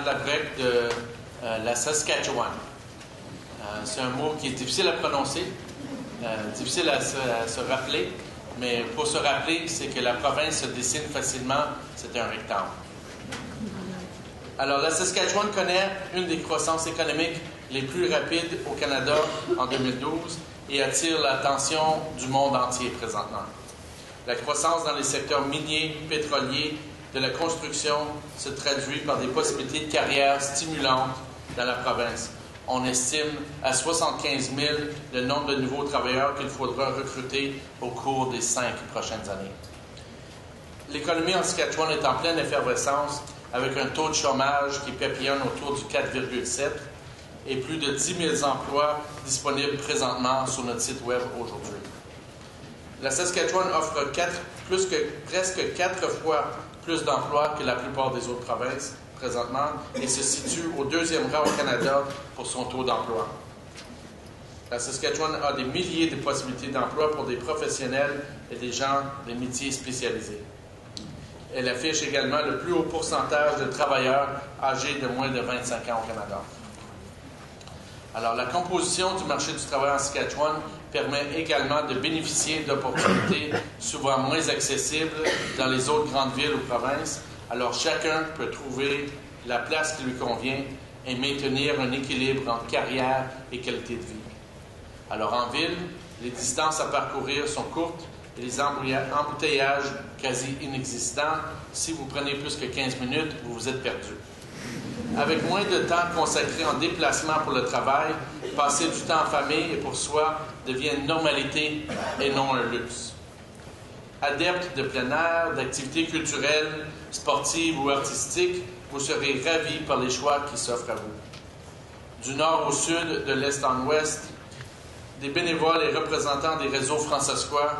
la grecque de la Saskatchewan. C'est un mot qui est difficile à prononcer, difficile à se rappeler, mais pour se rappeler, c'est que la province se dessine facilement, c'est un rectangle. Alors, la Saskatchewan connaît une des croissances économiques les plus rapides au Canada en 2012 et attire l'attention du monde entier présentement. La croissance dans les secteurs miniers, pétroliers, de la construction se traduit par des possibilités de carrière stimulantes dans la province. On estime à 75 000 le nombre de nouveaux travailleurs qu'il faudra recruter au cours des 5 prochaines années. L'économie en Saskatchewan est en pleine effervescence avec un taux de chômage qui papillonne autour du 4,7 et plus de 10 000 emplois disponibles présentement sur notre site web aujourd'hui. La Saskatchewan offre presque 4 fois plus d'emplois que la plupart des autres provinces présentement et se situe au 2e rang au Canada pour son taux d'emploi. La Saskatchewan a des milliers de possibilités d'emploi pour des professionnels et des gens des métiers spécialisés. Elle affiche également le plus haut pourcentage de travailleurs âgés de moins de 25 ans au Canada. Alors, la composition du marché du travail en Saskatchewan permet également de bénéficier d'opportunités souvent moins accessibles dans les autres grandes villes ou provinces. Alors, chacun peut trouver la place qui lui convient et maintenir un équilibre entre carrière et qualité de vie. Alors, en ville, les distances à parcourir sont courtes et les embouteillages quasi inexistants. Si vous prenez plus que 15 minutes, vous vous êtes perdu. Avec moins de temps consacré en déplacement pour le travail, passer du temps en famille et pour soi devient une normalité et non un luxe. Adepte de plein air, d'activités culturelles, sportives ou artistiques, vous serez ravis par les choix qui s'offrent à vous. Du nord au sud, de l'est en ouest, des bénévoles et représentants des réseaux francescois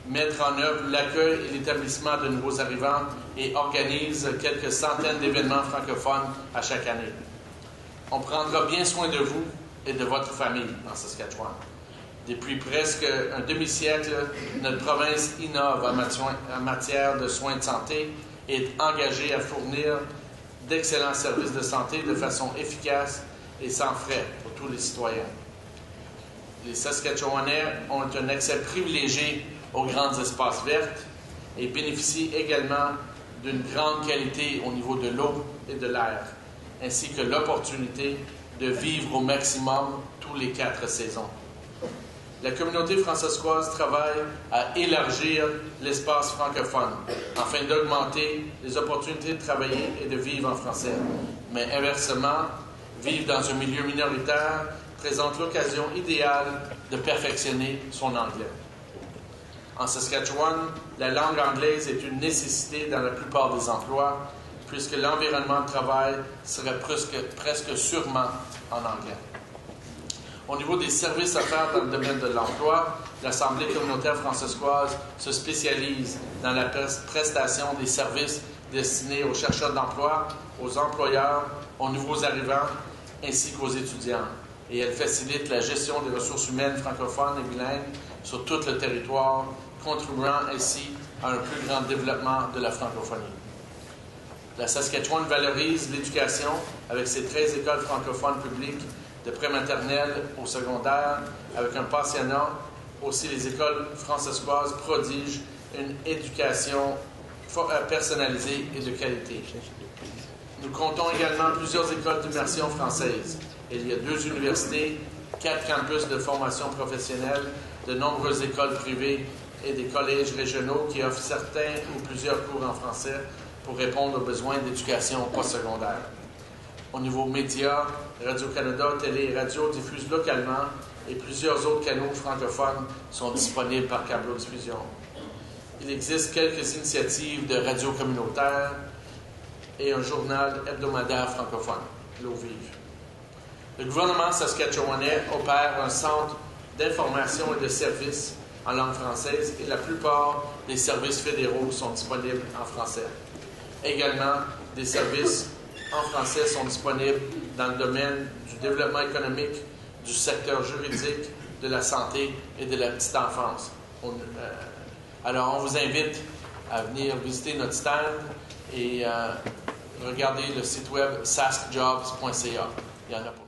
mettent en œuvre l'accueil et l'établissement de nouveaux arrivants et organisent quelques centaines d'événements francophones à chaque année. On prendra bien soin de vous et de votre famille en Saskatchewan. Depuis presque un demi-siècle, notre province innove en matière de soins de santé et est engagée à fournir d'excellents services de santé de façon efficace et sans frais pour tous les citoyens. Les Saskatchewanais ont un accès privilégié aux grands espaces verts et bénéficient également d'une grande qualité au niveau de l'eau et de l'air, ainsi que l'opportunité de vivre au maximum tous les 4 saisons. La communauté francescoise travaille à élargir l'espace francophone afin d'augmenter les opportunités de travailler et de vivre en français. Mais inversement, vivre dans un milieu minoritaire présente l'occasion idéale de perfectionner son anglais. En Saskatchewan, la langue anglaise est une nécessité dans la plupart des emplois, puisque l'environnement de travail serait presque sûrement en anglais. Au niveau des services offerts dans le domaine de l'emploi, l'Assemblée communautaire francescoise se spécialise dans la prestation des services destinés aux chercheurs d'emploi, aux employeurs, aux nouveaux arrivants, ainsi qu'aux étudiants. Et elle facilite la gestion des ressources humaines francophones et bilingues sur tout le territoire, contribuant ainsi à un plus grand développement de la francophonie. La Saskatchewan valorise l'éducation avec ses 13 écoles francophones publiques de prématernelle au secondaire, avec un pensionnat. Aussi, les écoles francescoises prodigent une éducation personnalisée et de qualité. Nous comptons également plusieurs écoles d'immersion françaises. Il y a 2 universités, 4 campus de formation professionnelle, de nombreuses écoles privées et des collèges régionaux qui offrent certains ou plusieurs cours en français pour répondre aux besoins d'éducation postsecondaire. Au niveau médias, Radio-Canada, Télé et Radio diffusent localement et plusieurs autres canaux francophones sont disponibles par câble-diffusion. Il existe quelques initiatives de radio communautaire et un journal hebdomadaire francophone, L'eau vive. Le gouvernement saskatchewanais opère un centre d'information et de services en langue française et la plupart des services fédéraux sont disponibles en français. Également, des services en français sont disponibles dans le domaine du développement économique, du secteur juridique, de la santé et de la petite enfance. Alors, on vous invite à venir visiter notre stand et regardez le site web saskjobs.ca. Il y en a pour